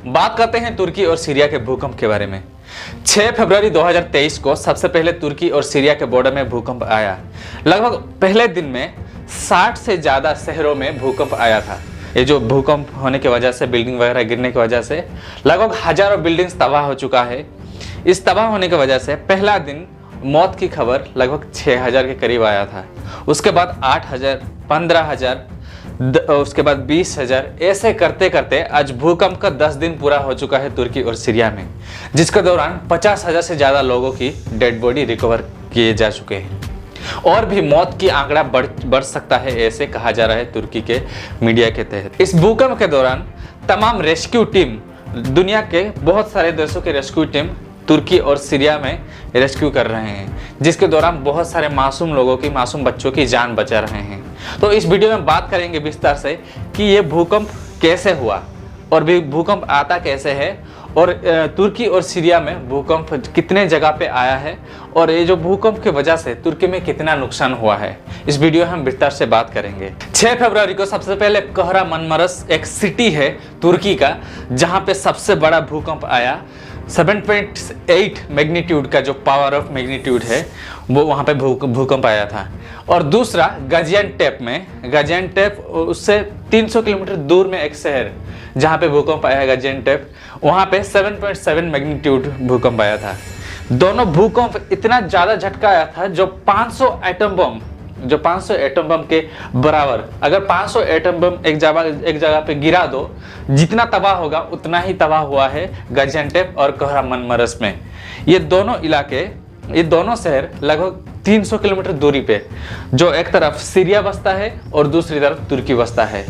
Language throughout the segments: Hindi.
बात करते हैं तुर्की और सीरिया के भूकंप के बारे में। 6 फरवरी 2023 को सबसे पहले तुर्की और सीरिया के बॉर्डर में भूकंप आया। लगभग पहले दिन में 60 से ज़्यादा शहरों में भूकंप आया था। ये जो भूकंप होने की वजह से, बिल्डिंग वगैरह गिरने की वजह से लगभग हजारों बिल्डिंग्स तबाह हो चुका है। इस तबाह होने की वजह से पहला दिन मौत की खबर लगभग 6000 के करीब आया था। उसके बाद 8000, 15000, उसके बाद 20000, ऐसे करते करते आज भूकंप का 10 दिन पूरा हो चुका है तुर्की और सीरिया में, जिसके दौरान 50,000 से ज़्यादा लोगों की डेड बॉडी रिकवर किए जा चुके हैं और भी मौत की आंकड़ा बढ़ सकता है, ऐसे कहा जा रहा है तुर्की के मीडिया के तहत। इस भूकंप के दौरान तमाम रेस्क्यू टीम, दुनिया के बहुत सारे देशों के रेस्क्यू टीम तुर्की और सीरिया में रेस्क्यू कर रहे हैं, जिसके दौरान बहुत सारे मासूम लोगों की, मासूम बच्चों की जान बचा रहे हैं। तो इस वीडियो में बात करेंगे विस्तार से कि ये भूकंप कैसे हुआ और भी भूकंप आता कैसे है और तुर्की और सीरिया में भूकंप कितने जगह पे आया है और ये जो भूकंप की वजह से तुर्की में कितना नुकसान हुआ है, इस वीडियो में हम विस्तार से बात करेंगे। 6 फरवरी को सबसे पहले कहरामानमरास एक सिटी है तुर्की का, जहां पे सबसे बड़ा भूकंप आया। 7.8 मैग्नीट्यूड का जो पावर ऑफ मैग्नीट्यूड है वो वहाँ पे भूकंप आया था। और दूसरा गाजियान्टेप में, गाजियान्टेप उससे 300 किलोमीटर दूर में एक शहर जहाँ पे भूकंप आया है, गाजियान्टेप, वहाँ पे 7.7 मैग्नीट्यूड भूकंप आया था। दोनों भूकंप इतना ज़्यादा झटका आया था जो 500 एटम बम के बराबर, अगर 500 एटम बम एक जगह पे गिरा दो, जितना तबाह होगा उतना ही तबाह हुआ है गाजियान्टेप और कहरामानमरास में। ये दोनों इलाके, ये दोनों शहर लगभग 300 किलोमीटर दूरी पे, जो एक तरफ सीरिया बसता है और दूसरी तरफ तुर्की बसता है।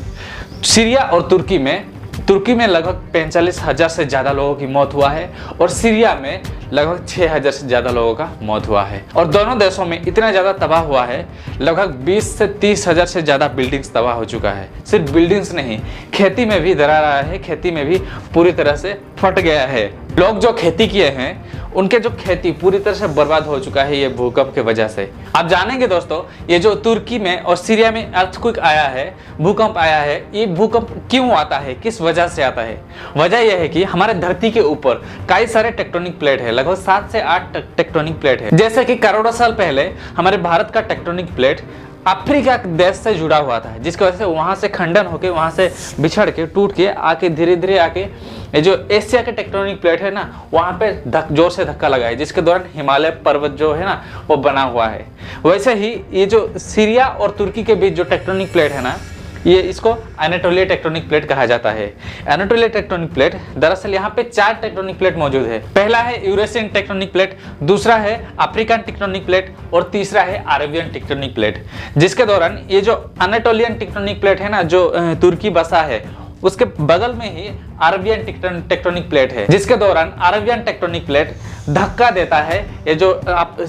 सीरिया और तुर्की में लगभग 45,000 से ज़्यादा लोगों की मौत हुआ है और सीरिया में लगभग 6,000 से ज़्यादा लोगों का मौत हुआ है। और दोनों देशों में इतना ज़्यादा तबाह हुआ है, लगभग 20 से 30,000 से ज़्यादा बिल्डिंग्स तबाह हो चुका है। सिर्फ बिल्डिंग्स नहीं, खेती में भी दरार आया है, खेती में भी पूरी तरह से फट गया है। लोग जो खेती किए हैं उनके जो खेती पूरी तरह से बर्बाद हो चुका है ये भूकंप की वजह से। आप जानेंगे दोस्तों, ये जो तुर्की में और सीरिया में अर्थक्वेक आया है, भूकंप आया है, ये भूकंप क्यों आता है, किस वजह से आता है? वजह यह है कि हमारे धरती के ऊपर कई सारे टेक्टोनिक प्लेट है, लगभग 7 से 8 टेक्टोनिक प्लेट है। जैसे कि करोड़ों साल पहले हमारे भारत का टेक्टोनिक प्लेट अफ्रीका देश से जुड़ा हुआ था, जिसकी वजह से वहाँ से खंडन होकर, वहाँ से बिछड़ के, टूट के आके धीरे धीरे आके ये जो एशिया के टेक्टोनिक प्लेट है ना, वहाँ पे जोर से धक्का लगा है, जिसके दौरान हिमालय पर्वत जो है ना वो बना हुआ है। वैसे ही ये जो सीरिया और तुर्की के बीच जो टेक्टोनिक प्लेट है ना, ये इसको एनाटोलिया टेक्टोनिक प्लेट कहा जाता है। एनाटोलिया टेक्टोनिक प्लेट, दरअसल यहाँ पे 4 टेक्टोनिक प्लेट मौजूद है। पहला है यूरेशियन टेक्टोनिक प्लेट, दूसरा है अफ्रीकन टेक्टोनिक प्लेट और तीसरा है अरेबियन टेक्टोनिक प्लेट। जिसके दौरान ये जो एनाटोलियन टेक्टोनिक प्लेट है ना, जो तुर्की बसा है, उसके बगल में ही अरेबियन टेक्टोनिक प्लेट है, जिसके दौरान अरेबियन टेक्टोनिक प्लेट धक्का देता है ये जो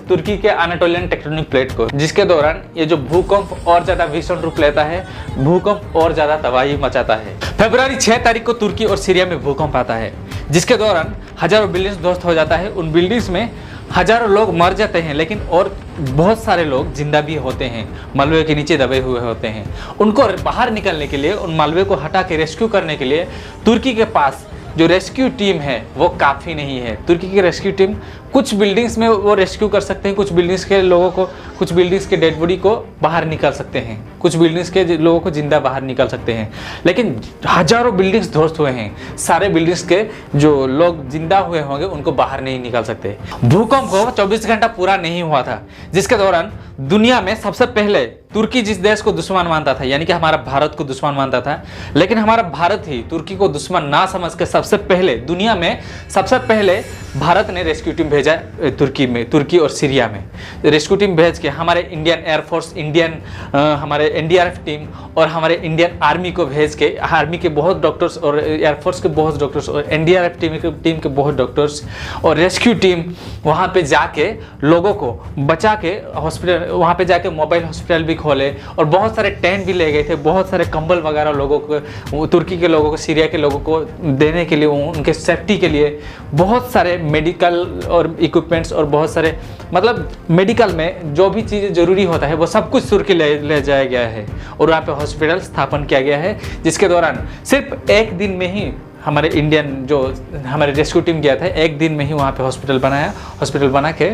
तुर्की के एनाटोलियन टेक्टोनिक प्लेट को, जिसके दौरान ये जो भूकंप और ज्यादा भीषण रूप लेता है, भूकंप और ज्यादा तबाही मचाता है। फरवरी 6 तारीख को तुर्की और सीरिया में भूकंप आता है, जिसके दौरान हजारों बिल्डिंग्स ध्वस्त हो जाता है। उन बिल्डिंग्स में हजारों लोग मर जाते हैं, लेकिन और बहुत सारे लोग जिंदा भी होते हैं, मलबे के नीचे दबे हुए होते हैं। उनको बाहर निकलने के लिए, उन मलबे को हटा के रेस्क्यू करने के लिए तुर्की के पास जो रेस्क्यू टीम है वो काफ़ी नहीं है। तुर्की की रेस्क्यू टीम कुछ बिल्डिंग्स में वो रेस्क्यू कर सकते हैं, कुछ बिल्डिंग्स के लोगों को, कुछ बिल्डिंग्स के डेड बॉडी को बाहर निकाल सकते हैं, कुछ बिल्डिंग्स के लोगों को जिंदा बाहर निकाल सकते हैं, लेकिन हजारों बिल्डिंग्स ध्वस्त हुए हैं। सारे बिल्डिंग्स के जो लोग जिंदा हुए होंगे उनको बाहर नहीं निकाल सकते। भूकंप को 24 घंटा पूरा नहीं हुआ था, जिसके दौरान दुनिया में सबसे पहले तुर्की जिस देश को दुश्मन मानता था, यानी कि हमारा भारत को दुश्मन मानता था, लेकिन हमारा भारत ही तुर्की को दुश्मन ना समझ के सबसे पहले, दुनिया में सबसे पहले भारत ने रेस्क्यू टीम भेजा तुर्की और सीरिया में। रेस्क्यू टीम भेज के हमारे इंडियन एयरफोर्स, हमारे एनडीआरएफ टीम और हमारे इंडियन आर्मी को भेज के, आर्मी के बहुत डॉक्टर्स और एयरफोर्स के बहुत डॉक्टर्स और एनडीआरएफ टीम के बहुत डॉक्टर्स और रेस्क्यू टीम वहाँ पे जाके लोगों को बचा के हॉस्पिटल, वहाँ पे जाके मोबाइल हॉस्पिटल भी खोले और बहुत सारे टेंट भी ले गए थे, बहुत सारे कंबल वगैरह लोगों को, तुर्की के लोगों को, सीरिया के लोगों को देने के लिए, उनके सेफ्टी के लिए बहुत सारे मेडिकल और इक्विपमेंट्स और बहुत सारे, मतलब मेडिकल में जो भी चीज़ें जरूरी होता है वो सब कुछ तुर्की ले जाया गया है और वहाँ पे हॉस्पिटल स्थापन किया गया है, जिसके दौरान सिर्फ एक दिन में ही हमारे इंडियन जो हमारे रेस्क्यू टीम गया था, एक दिन में ही वहाँ पे हॉस्पिटल बना के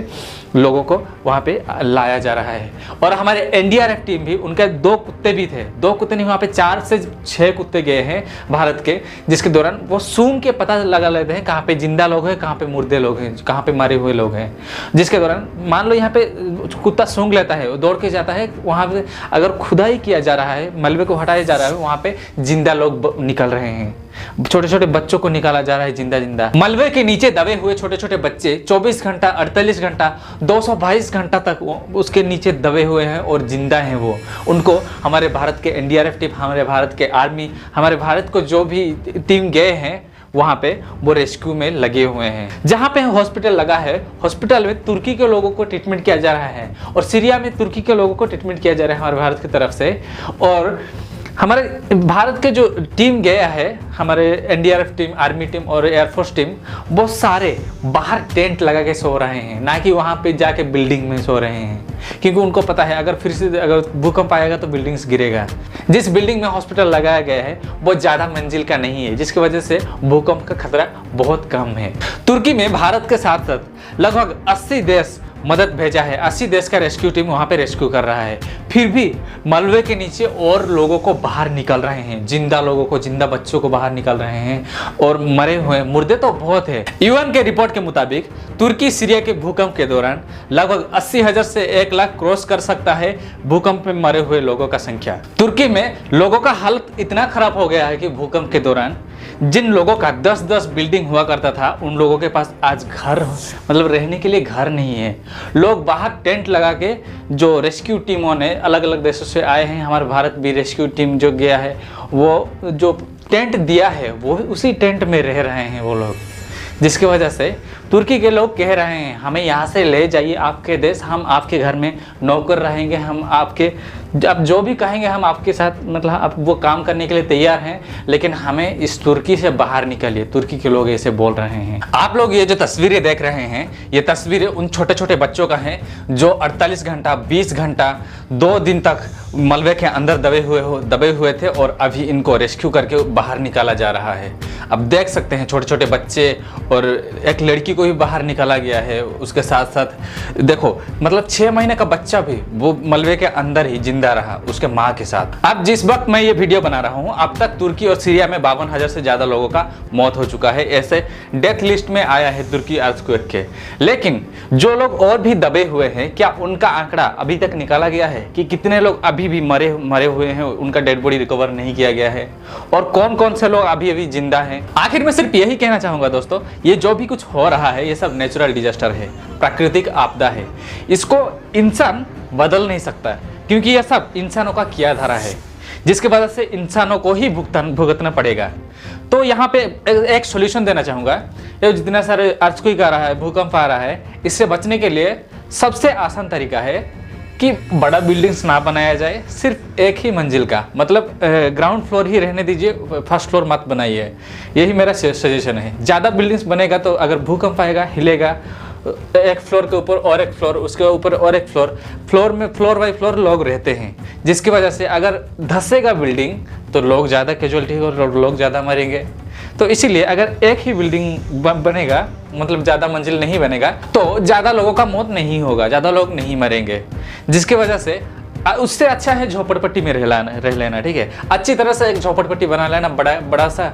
लोगों को वहाँ पे लाया जा रहा है। और हमारे एनडीआरएफ टीम भी, उनके 2 कुत्ते भी थे, 2 कुत्ते नहीं, वहाँ पे 4 से 6 कुत्ते गए हैं भारत के, जिसके दौरान वो सूंघ के पता लगा लेते हैं कहाँ पे जिंदा लोग हैं, कहाँ पे मुर्दे लोग हैं, कहाँ पे मरे हुए लोग हैं। जिसके दौरान मान लो यहाँ पे कुत्ता सूंघ लेता है, वो दौड़ के जाता है, वहाँ पे अगर खुदाई किया जा रहा है, मलबे को हटाया जा रहा है, वहाँ पे जिंदा लोग निकल रहे हैं, छोटे छोटे बच्चों को निकाला जा रहा है जिंदा। मलबे के नीचे दबे हुए छोटे छोटे बच्चे 24 घंटा, 48 घंटा, 222 घंटा तक उसके नीचे दबे हुए हैं और जिंदा हैं वो। उनको हमारे भारत के एनडीआरएफ टीम, हमारे भारत के आर्मी, हमारे भारत को जो भी टीम गए हैं वहाँ पे वो रेस्क्यू में लगे हुए हैं। जहाँ पे हॉस्पिटल लगा है, हॉस्पिटल में तुर्की के लोगों को ट्रीटमेंट किया जा रहा है और सीरिया में तुर्की के लोगों को ट्रीटमेंट किया जा रहा है हमारे भारत की तरफ से। और हमारे भारत के जो टीम गया है, हमारे एनडीआरएफ टीम, आर्मी टीम और एयरफोर्स टीम, वो सारे बाहर टेंट लगा के सो रहे हैं, ना कि वहाँ पे जाके बिल्डिंग में सो रहे हैं, क्योंकि उनको पता है अगर फिर से अगर भूकंप आएगा तो बिल्डिंग्स गिरेगा। जिस बिल्डिंग में हॉस्पिटल लगाया गया है वो ज़्यादा मंजिल का नहीं है, जिसकी वजह से भूकंप का खतरा बहुत कम है। तुर्की में भारत के साथ साथ लगभग 80 देश मदद भेजा है, 80 देश का रेस्क्यू टीम वहाँ पे रेस्क्यू कर रहा है। फिर भी मलबे के नीचे और लोगों को बाहर निकल रहे हैं, जिंदा लोगों को, जिंदा बच्चों को बाहर निकल रहे हैं और मरे हुए मुर्दे तो बहुत है। यूएन के रिपोर्ट के मुताबिक तुर्की सीरिया के भूकंप के दौरान लगभग 80,000 से 1 लाख क्रॉस कर सकता है भूकंप में मरे हुए लोगों का संख्या। तुर्की में लोगों का हालत इतना खराब हो गया है कि भूकंप के दौरान जिन लोगों का 10-10 बिल्डिंग हुआ करता था, उन लोगों के पास आज घर, मतलब रहने के लिए घर नहीं है। लोग बाहर टेंट लगा के, जो रेस्क्यू टीमों ने अलग अलग देशों से आए हैं, हमारे भारत भी रेस्क्यू टीम जो गया है, वो जो टेंट दिया है वो उसी टेंट में रह रहे हैं वो लोग। जिसकी वजह से तुर्की के लोग कह रहे हैं हमें यहाँ से ले जाइए आपके देश, हम आपके घर में नौकर रहेंगे, हम आपके अब जो भी कहेंगे हम आपके साथ, मतलब आप वो काम करने के लिए तैयार हैं, लेकिन हमें इस तुर्की से बाहर निकालिए। तुर्की के लोग ऐसे बोल रहे हैं। आप लोग ये जो तस्वीरें देख रहे हैं, ये तस्वीरें उन छोटे छोटे बच्चों का है जो 48 घंटा, 20 घंटा, 2 दिन तक मलबे के अंदर दबे हुए थे और अभी इनको रेस्क्यू करके बाहर निकाला जा रहा है। अब देख सकते हैं छोटे छोटे बच्चे और एक लड़की को भी बाहर निकाला गया है। उसके साथ साथ देखो, मतलब 6 महीने का बच्चा भी वो मलबे के अंदर ही जिंदा रहा उसके माँ के साथ। अब जिस वक्त मैं ये वीडियो बना रहा हूँ, अब तक तुर्की और सीरिया में 52,000 से ज्यादा लोगों का मौत हो चुका है, ऐसे डेथ लिस्ट में आया है तुर्की अर्थक्वेक के। लेकिन जो लोग और भी दबे हुए हैं, क्या उनका आंकड़ा अभी तक निकाला गया है कि कितने लोग अभी भी मरे हुए हैं, उनका डेड बॉडी रिकवर नहीं किया गया है, और कौन कौन से लोग अभी जिंदा हैं? आखिर में सिर्फ यही कहना चाहूंगा दोस्तों, ये जो भी कुछ हो रहा है ये सब नेचुरल डिजास्टर है, प्राकृतिक आपदा है। इसको इंसान बदल नहीं सकता, क्योंकि यह सब इंसानों का किया धरा है, जिसके वजह से इंसानों को ही भुगतना पड़ेगा। तो यहाँ पे एक सॉल्यूशन देना चाहूँगा। ये जितना सारे अर्थक्वेक आ रहा है, भूकंप आ रहा है, इससे बचने के लिए सबसे आसान तरीका है कि बड़ा बिल्डिंग्स ना बनाया जाए, सिर्फ एक ही मंजिल का, मतलब ग्राउंड फ्लोर ही रहने दीजिए, फर्स्ट फ्लोर मत बनाइए। यही मेरा सजेशन है। ज़्यादा बिल्डिंग्स बनेगा तो अगर भूकंप आएगा, हिलेगा, एक फ्लोर के ऊपर और एक फ्लोर, उसके ऊपर और एक फ्लोर में फ्लोर बाई फ्लोर लोग रहते हैं, जिसकी वजह से अगर धंसेगा बिल्डिंग तो लोग ज़्यादा कैजुअलिटी और लोग ज़्यादा मरेंगे। तो इसीलिए अगर एक ही बिल्डिंग बनेगा, मतलब ज़्यादा मंजिल नहीं बनेगा, तो ज़्यादा लोगों का मौत नहीं होगा, ज़्यादा लोग नहीं मरेंगे। जिसकी वजह से उससे अच्छा है झोपड़पट्टी में रह लेना, ठीक है। अच्छी तरह से एक झोपड़पट्टी बना लेना, बड़ा सा,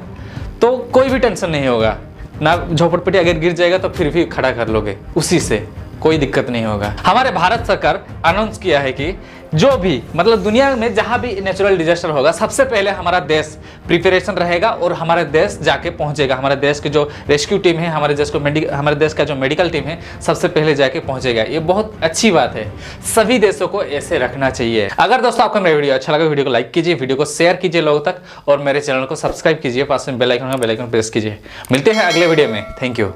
तो कोई भी टेंशन नहीं होगा ना। झोपड़पट्टी अगर गिर जाएगा तो फिर भी खड़ा कर लोगे, उसी से कोई दिक्कत नहीं होगा। हमारे भारत सरकार अनाउंस किया है कि जो भी, मतलब दुनिया में जहां भी नेचुरल डिजास्टर होगा, सबसे पहले हमारा देश प्रिपरेशन रहेगा और हमारा देश जाके पहुंचेगा। हमारे देश के जो रेस्क्यू टीम है, हमारे देश का जो मेडिकल टीम है, सबसे पहले जाके पहुंचेगा। ये बहुत अच्छी बात है, सभी देशों को ऐसे रखना चाहिए। अगर दोस्तों आपको मेरा वीडियो अच्छा लगा, वीडियो को लाइक कीजिए, वीडियो को शेयर कीजिए लोगों तक, और मेरे चैनल को सब्सक्राइब कीजिए, पास में बेल आइकन प्रेस कीजिए। मिलते हैं अगले वीडियो में। Thank you.